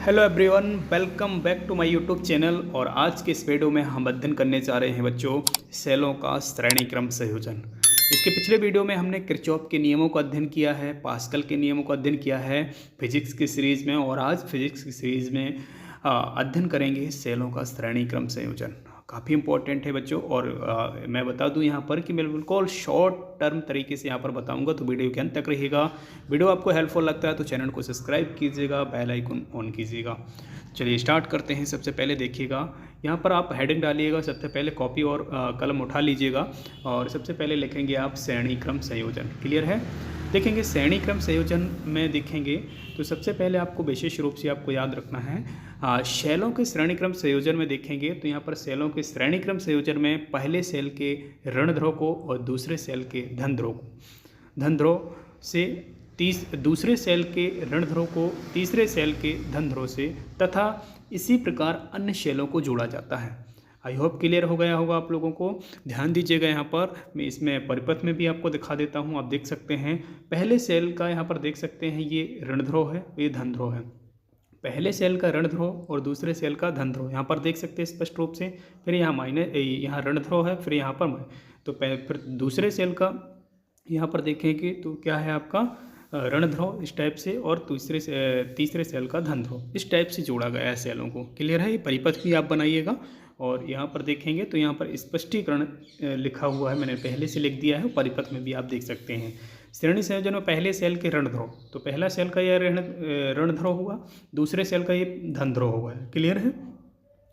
Hello everyone, welcome back to my YouTube channel. और आज के इस वीडियो में हम अध्ययन करने जा रहे हैं बच्चों सेलों का श्रेणी क्रम संयोजन। इसके पिछले वीडियो में हमने किरचॉफ के नियमों का अध्ययन किया है, पास्कल के नियमों का अध्ययन किया है फिजिक्स की सीरीज़ में, और आज फिजिक्स की सीरीज़ में अध्ययन करेंगे सेलों का श्रेणी क्रम संयोजन। काफ़ी इंपॉर्टेंट है बच्चों। और मैं बता दूं यहाँ पर कि मैं बिल्कुल शॉर्ट टर्म तरीके से यहाँ पर बताऊंगा, तो वीडियो के अंत तक रहिएगा। वीडियो आपको हेल्पफुल लगता है तो चैनल को सब्सक्राइब कीजिएगा, बेल आइकन ऑन कीजिएगा। चलिए स्टार्ट करते हैं। सबसे पहले देखिएगा, यहाँ पर आप हेडिंग डालिएगा। सबसे पहले कॉपी और कलम उठा लीजिएगा और सबसे पहले लिखेंगे आप श्रेणी क्रम संयोजन। क्लियर है? देखेंगे श्रेणी क्रम संयोजन में देखेंगे तो सबसे पहले आपको विशेष रूप से आपको याद रखना है शैलों के श्रेणी क्रम संयोजन में देखेंगे तो यहाँ पर शैलों के श्रेणी क्रम संयोजन में पहले सेल के ऋण ध्रुव को और दूसरे सेल के धन ध्रुव को, धन ध्रुव से दूसरे सेल के ऋण ध्रुव को तीसरे सेल के धन ध्रुव से तथा इसी प्रकार अन्य सेलों को जोड़ा जाता है। आई होप क्लियर हो गया होगा आप लोगों को। ध्यान दीजिएगा, यहाँ पर मैं इसमें परिपथ में भी आपको दिखा देता हूँ। आप देख सकते हैं पहले सेल का यहाँ पर देख सकते हैं ये ऋण ध्रुव है, ये धन ध्रुव है। पहले सेल का ऋण ध्रुव और दूसरे सेल का धन ध्रुव यहाँ पर देख सकते हैं स्पष्ट रूप से। फिर यहाँ माइनस, यहाँ ऋण ध्रुव है, फिर यहाँ पर तो फिर दूसरे सेल का यहाँ पर देखेंगे तो क्या है आपका ऋण ध्रुव इस टाइप से, और तीसरे सेल का धन ध्रुव इस टाइप से जोड़ा गया है सेलों को। क्लियर है? ये परिपथ भी आप बनाइएगा। और यहाँ पर देखेंगे तो यहाँ पर स्पष्टीकरण लिखा हुआ है, मैंने पहले से लिख दिया है, परिपथ में भी आप देख सकते हैं। श्रेणी संयोजन में पहले सेल के ऋण ध्रुव, तो पहला सेल का यह ऋण ध्रुव हुआ, दूसरे सेल का ये धन ध्रुव हुआ है। क्लियर है?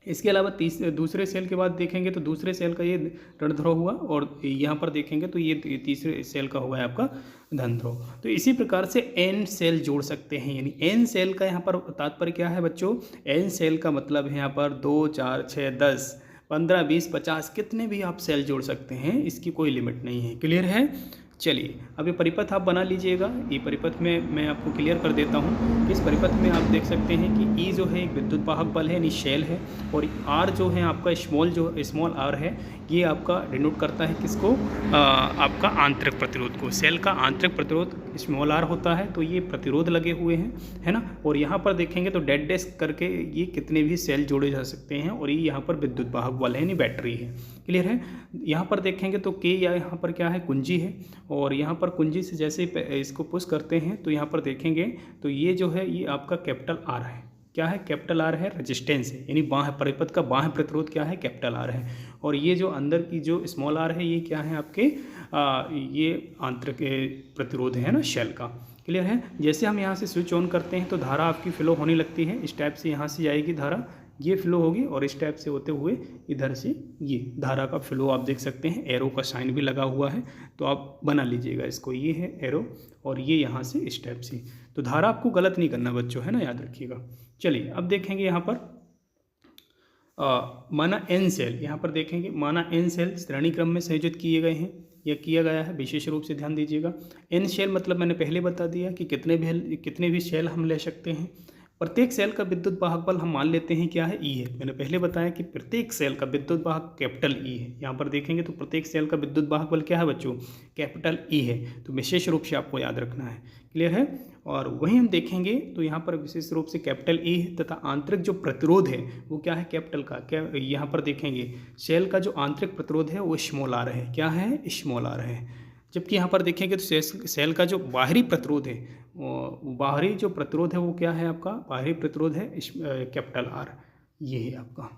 इसके अलावा दूसरे सेल के बाद देखेंगे तो दूसरे सेल का ये ऋण ध्रुव हुआ, और यहाँ पर देखेंगे तो ये तीसरे सेल का हुआ है आपका धन ध्रुव। तो इसी प्रकार से एन सेल जोड़ सकते हैं। यानी एन सेल का यहाँ पर तात्पर्य क्या है बच्चों? एन सेल का मतलब है यहाँ पर 2, 4, 6, 10, 15, 20, 50 कितने भी आप सेल जोड़ सकते हैं, इसकी कोई लिमिट नहीं है। क्लियर है? चलिए अब ये परिपथ आप बना लीजिएगा। ये परिपथ में मैं आपको क्लियर कर देता हूँ। इस परिपथ में आप देख सकते हैं कि ई जो है एक विद्युत वाहक बल है, यानी शेल है, और आर जो है आपका स्मॉल आर है, ये आपका डिनोट करता है किसको? आपका आंतरिक प्रतिरोध को। सेल का आंतरिक प्रतिरोध स्मॉल आर होता है, तो ये प्रतिरोध लगे हुए हैं, है ना। और यहाँ पर देखेंगे तो डेड डैश करके ये कितने भी सेल जोड़े जा सकते हैं, और ये यहाँ पर विद्युत वाहक बल है, यानी बैटरी है। क्लियर है? यहाँ पर देखेंगे तो के या यहाँ पर क्या है? कुंजी है, और यहाँ पर कुंजी से जैसे इसको पुश करते हैं तो यहाँ पर देखेंगे तो ये जो है ये आपका कैपिटल आर है। क्या है? कैपिटल आर है, रेजिस्टेंस है, यानी बाह्य परिपथ का बाह्य प्रतिरोध क्या है? कैपिटल आर है। और ये जो अंदर की जो स्मॉल आर है ये क्या है आपके ये आंतरिक प्रतिरोध है ना शेल का। क्लियर है? जैसे हम यहाँ से स्विच ऑन करते हैं तो धारा आपकी फ्लो होने लगती है। इस टाइप से यहाँ से जाएगी धारा, ये फ्लो होगी, और इस टाइप से होते हुए इधर से ये धारा का फ्लो आप देख सकते हैं। एरो का साइन भी लगा हुआ है, तो आप बना लीजिएगा इसको। ये है एरो, और ये यहाँ से इस टाइप से। तो धारा आपको गलत नहीं करना बच्चों, है ना, याद रखिएगा। चलिए अब देखेंगे यहाँ पर माना एन सेल, यहाँ पर देखेंगे माना एन सेल श्रेणी क्रम में संयोजित किए गए हैं, यह किया गया है। विशेष रूप से ध्यान दीजिएगा। एन सेल मतलब मैंने पहले बता दिया कि कितने भी सेल हम ले सकते हैं। प्रत्येक सेल का विद्युत वाहक बल हम मान लेते हैं क्या है? ई है। मैंने पहले बताया कि प्रत्येक सेल का विद्युत वाहक कैपिटल ई है। यहाँ पर देखेंगे तो प्रत्येक सेल का विद्युत वाहक बल क्या है बच्चों? कैपिटल ई है। तो विशेष रूप से आपको याद रखना है। क्लियर है? और वहीं हम देखेंगे तो यहाँ पर विशेष रूप से कैपिटल ई है, तथा आंतरिक जो प्रतिरोध है वो क्या है? कैपिटल का। क्या यहाँ पर देखेंगे सेल का जो आंतरिक प्रतिरोध है वो स्मॉल आर है। क्या है? स्मॉल आर है। जबकि यहाँ पर देखेंगे तो सेल का जो बाहरी प्रतिरोध है, बाहरी जो प्रतिरोध है वो क्या है आपका? बाहरी प्रतिरोध है कैपिटल आर। ये है आपका,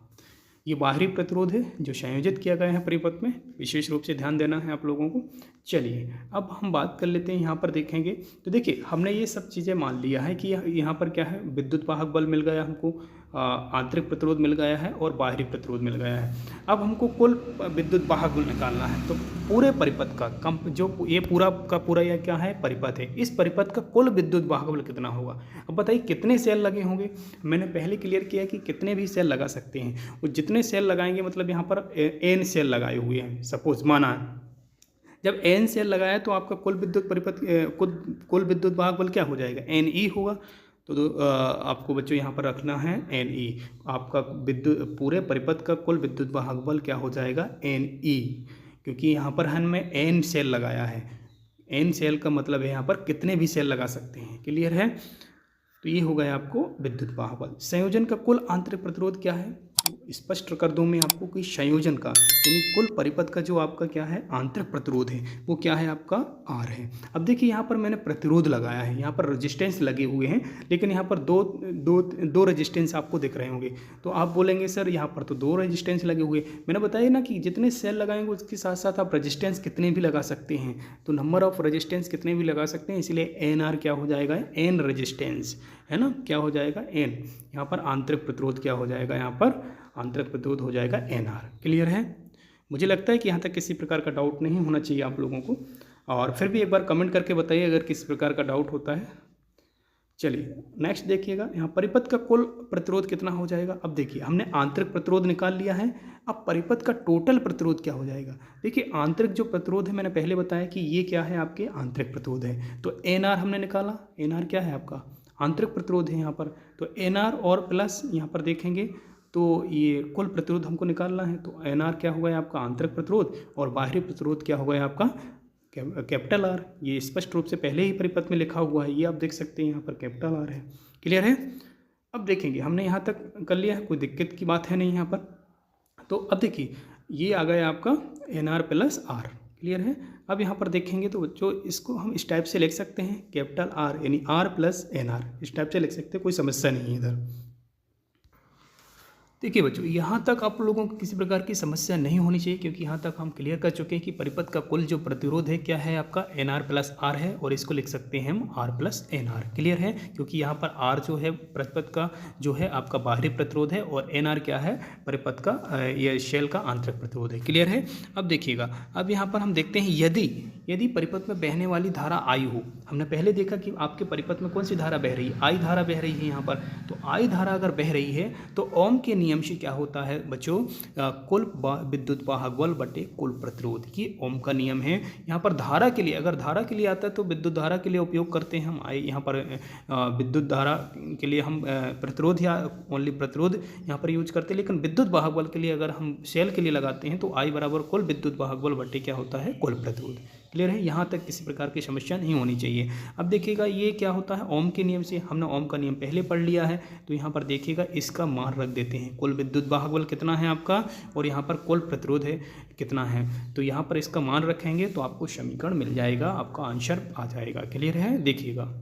ये बाहरी प्रतिरोध है जो संयोजित किया गया है परिपथ में। विशेष रूप से ध्यान देना है आप लोगों को। चलिए अब हम बात कर लेते हैं। यहाँ पर देखेंगे तो देखिए हमने ये सब चीज़ें मान लिया है कि यहाँ पर क्या है? विद्युत वाहक बल मिल गया हमको, आंतरिक प्रतिरोध मिल गया है, और बाहरी प्रतिरोध मिल गया है। अब हमको कुल विद्युत वाहक बल निकालना है। तो पूरे परिपथ का जो ये पूरा का पूरा यह क्या है? परिपथ है। इस परिपथ का कुल विद्युत वाहक बल कितना होगा? अब बताइए कितने सेल लगे होंगे? मैंने पहले क्लियर किया कि कितने भी सेल लगा सकते हैं। वो जितने सेल लगाएंगे मतलब यहाँ पर एन सेल लगाए हुए हैं। सपोज माना जब एन सेल लगाया तो आपका कुल विद्युत परिपथ कुल विद्युत वाहक बल क्या हो जाएगा? एन ई होगा। तो आपको बच्चों यहाँ पर रखना है एन ई। आपका विद्युत पूरे परिपथ का कुल विद्युत वाहक बल क्या हो जाएगा? एन ई, क्योंकि यहाँ पर हमने एन सेल लगाया है। एन सेल का मतलब है यहाँ पर कितने भी सेल लगा सकते हैं। क्लियर है? तो ये हो गया आपको विद्युत बाहुबल। संयोजन का कुल आंतरिक प्रतिरोध क्या है, तो स्पष्ट कर दूं मैं आपको कि संयोजन का यानी कुल परिपथ का जो आपका क्या है आंतरिक प्रतिरोध है वो क्या है आपका R है। अब देखिए यहाँ पर मैंने प्रतिरोध लगाया है, यहाँ पर रेजिस्टेंस लगे हुए हैं, लेकिन यहाँ पर दो रेजिस्टेंस आपको दिख रहे होंगे। तो आप बोलेंगे सर यहाँ पर तो 2 रेजिस्टेंस लगे हुए। मैंने बताया ना कि जितने सेल लगाएंगे उसके साथ साथ आप रेजिस्टेंस कितने भी लगा सकते हैं, तो नंबर ऑफ रेजिस्टेंस कितने भी लगा सकते हैं, इसलिए NR क्या हो जाएगा, N रेजिस्टेंस है ना, क्या हो जाएगा N। यहाँ पर आंतरिक प्रतिरोध क्या हो जाएगा, यहाँ पर आंतरिक प्रतिरोध हो जाएगा NR। क्लियर है। मुझे लगता है कि यहाँ तक किसी प्रकार का डाउट नहीं होना चाहिए आप लोगों को, और फिर भी एक बार कमेंट करके बताइए अगर किसी प्रकार का डाउट होता है। चलिए नेक्स्ट देखिएगा, यहाँ परिपथ का कुल प्रतिरोध कितना हो जाएगा। अब देखिए हमने आंतरिक प्रतिरोध निकाल लिया है, अब परिपथ का टोटल प्रतिरोध क्या हो जाएगा। देखिए आंतरिक जो प्रतिरोध है मैंने पहले बताया कि ये क्या है आपके आंतरिक प्रतिरोध है, तो NR हमने निकाला। NR क्या है आपका आंतरिक प्रतिरोध है यहाँ पर, तो NR और प्लस यहाँ पर देखेंगे तो ये कुल प्रतिरोध हमको निकालना है, तो NR क्या हो गया आपका आंतरिक प्रतिरोध, और बाहरी प्रतिरोध क्या हो गया आपका कैपिटल R। ये स्पष्ट रूप से पहले ही परिपथ में लिखा हुआ है, ये आप देख सकते हैं यहाँ पर कैपिटल R है। क्लियर है। अब देखेंगे हमने यहाँ तक कर लिया है, कोई दिक्कत की बात है नहीं यहाँ पर। तो अब देखिए ये आ गया आपका NR प्लस R। क्लियर है। अब यहाँ पर देखेंगे तो बच्चों इसको हम इस टाइप से लिख सकते हैं, कैपिटल R यानी R प्लस NR, इस टाइप से लिख सकते हैं, कोई समस्या नहीं है इधर। देखिए बच्चों यहाँ तक आप लोगों को किसी प्रकार की समस्या नहीं होनी चाहिए, क्योंकि यहाँ तक हम क्लियर कर चुके हैं कि परिपथ का कुल जो प्रतिरोध है क्या है आपका NR प्लस R है, और इसको लिख सकते हैं हम R प्लस NR। क्लियर है, क्योंकि यहाँ पर R जो है परिपथ का जो है आपका बाहरी प्रतिरोध है, और NR क्या है परिपथ का ये शेल का आंतरिक प्रतिरोध है। क्लियर है। अब देखिएगा, अब यहाँ पर हम देखते हैं यदि परिपथ में बहने वाली धारा I हो, हमने पहले देखा कि आपके परिपथ में कौन सी धारा बह रही है, I धारा बह रही है यहाँ पर। तो I धारा अगर बह रही है तो ओम के नियम से क्या होता है बच्चों, कुल विद्युत वाहक बल बटे कुल प्रतिरोध, ये ओम का नियम है। यहाँ पर धारा के लिए, अगर धारा के लिए आता है तो विद्युत धारा के लिए उपयोग करते हैं हम I, यहाँ पर विद्युत धारा के लिए हम प्रतिरोध या ओनली प्रतिरोध यहाँ पर यूज करते हैं, लेकिन विद्युत वाहक बल के लिए अगर हम सेल के लिए लगाते हैं तो I बराबर कुल विद्युत वाहक बल बटे क्या होता है कुल प्रतिरोध। क्लियर है, यहाँ तक किसी प्रकार की समस्या नहीं होनी चाहिए। अब देखिएगा ये क्या होता है ओम के नियम से, हमने ओम का नियम पहले पढ़ लिया है, तो यहाँ पर देखिएगा इसका मान रख देते हैं, कुल विद्युत वाहक बल कितना है आपका, और यहाँ पर कुल प्रतिरोध है कितना है, तो यहाँ पर इसका मान रखेंगे तो आपको समीकरण मिल जाएगा, आपका आंसर आ जाएगा। क्लियर है। देखिएगा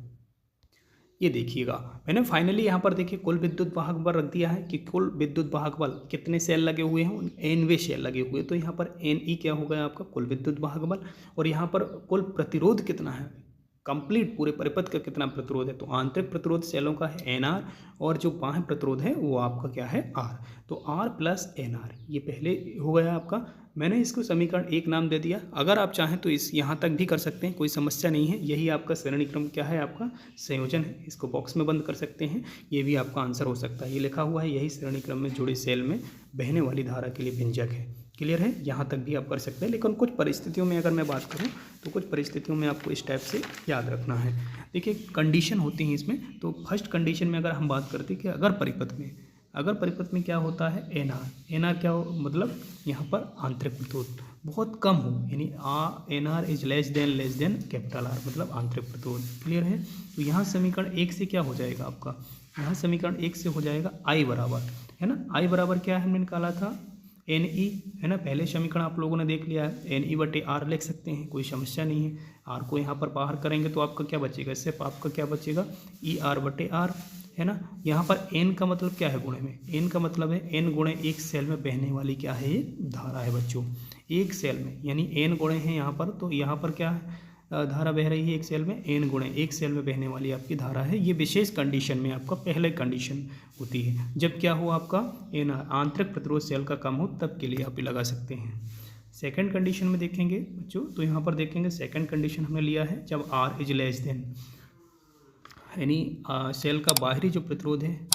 ये देखिएगा मैंने फाइनली यहाँ पर देखिए कुल विद्युत वाहक बल रख दिया है कि कुल विद्युत वाहक बल कितने सेल लगे हुए हैं, Nवे सेल लगे हुए, तो यहाँ पर Ne क्या हो गया आपका कुल विद्युत वाहक बल, और यहाँ पर कुल प्रतिरोध कितना है, कंप्लीट पूरे परिपथ का कितना प्रतिरोध है, तो आंतरिक प्रतिरोध सेलों का है NR, और जो बाह्य प्रतिरोध है वो आपका क्या है R, तो R प्लस NR ये पहले हो गया आपका। मैंने इसको समीकरण 1 नाम दे दिया, अगर आप चाहें तो इस यहाँ तक भी कर सकते हैं, कोई समस्या नहीं है। यही आपका श्रेणी क्रम क्या है आपका संयोजन है, इसको बॉक्स में बंद कर सकते हैं, ये भी आपका आंसर हो सकता है। ये लिखा हुआ है यही श्रेणी क्रम में जुड़े सेल में बहने वाली धारा के लिए व्यंजक है। क्लियर है, यहाँ तक भी आप कर सकते हैं, लेकिन कुछ परिस्थितियों में अगर मैं बात करूँ तो कुछ परिस्थितियों में आपको इस टाइप से याद रखना है। देखिए कंडीशन होती हैं इसमें, तो फर्स्ट कंडीशन में अगर हम बात करते हैं कि अगर परिपथ में क्या होता है NR क्या हो, मतलब यहाँ पर आंतरिक प्रतिरोध बहुत कम हो, यानी NR is less than capital R, मतलब आंतरिक प्रतिरोध। क्लियर है। तो यहाँ समीकरण 1 से क्या हो जाएगा आपका, यहाँ समीकरण 1 से हो जाएगा I बराबर, है ना, I बराबर क्या है हमने निकाला था NE, है ना, पहले समीकरण आप लोगों ने देख लिया है, NE बटे R लिख सकते हैं, कोई समस्या नहीं है। R को यहाँ पर बाहर करेंगे तो आपका क्या बचेगा, सिर्फ आपका क्या बचेगा ER बटे R, है ना। यहाँ पर N का मतलब क्या है गुणे में, N का मतलब है N गुणे एक सेल में बहने वाली क्या है ये धारा है बच्चों, एक सेल में, यानी N गुणे है यहाँ पर, तो यहाँ पर क्या है धारा बह रही है एक सेल में, N गुणे एक सेल में बहने वाली आपकी धारा है। ये विशेष कंडीशन में आपका पहले कंडीशन होती है, जब क्या हो आपका NR आंतरिक प्रतिरोध सेल का कम हो, तब के लिए आप लगा सकते हैं। सेकंड कंडीशन में देखेंगे बच्चों, तो यहाँ पर देखेंगे सेकंड कंडीशन हमने लिया है जब R इज लेस देन, यानी सेल का बाहरी जो प्रतिरोध है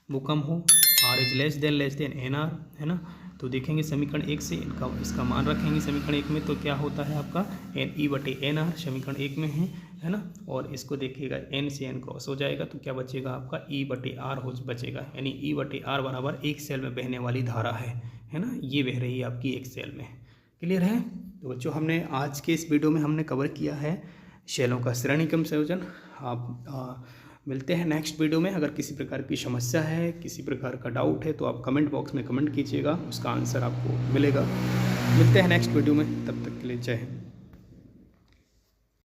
वो कम हो, R is less than NR, है ना। तो देखेंगे समीकरण 1 से इसका मान रखेंगे समीकरण 1 में, तो क्या होता है आपका NE बटे NR समीकरण 1 में है ना, और इसको देखिएगा N से N क्रॉस हो जाएगा, तो क्या बचेगा आपका E बटे R हो बचेगा, यानी E बटे R बराबर एक सेल में बहने वाली धारा है ना, ये बह रही है आपकी एक सेल में। क्लियर है। तो बच्चों हमने आज के इस वीडियो में हमने कवर किया है सेलों का श्रेणी क्रम संयोजन। आप मिलते हैं नेक्स्ट वीडियो में। अगर किसी प्रकार की समस्या है, किसी प्रकार का डाउट है तो आप कमेंट बॉक्स में कमेंट कीजिएगा, उसका आंसर आपको मिलेगा। मिलते हैं नेक्स्ट वीडियो में, तब तक के लिए जय हिंद।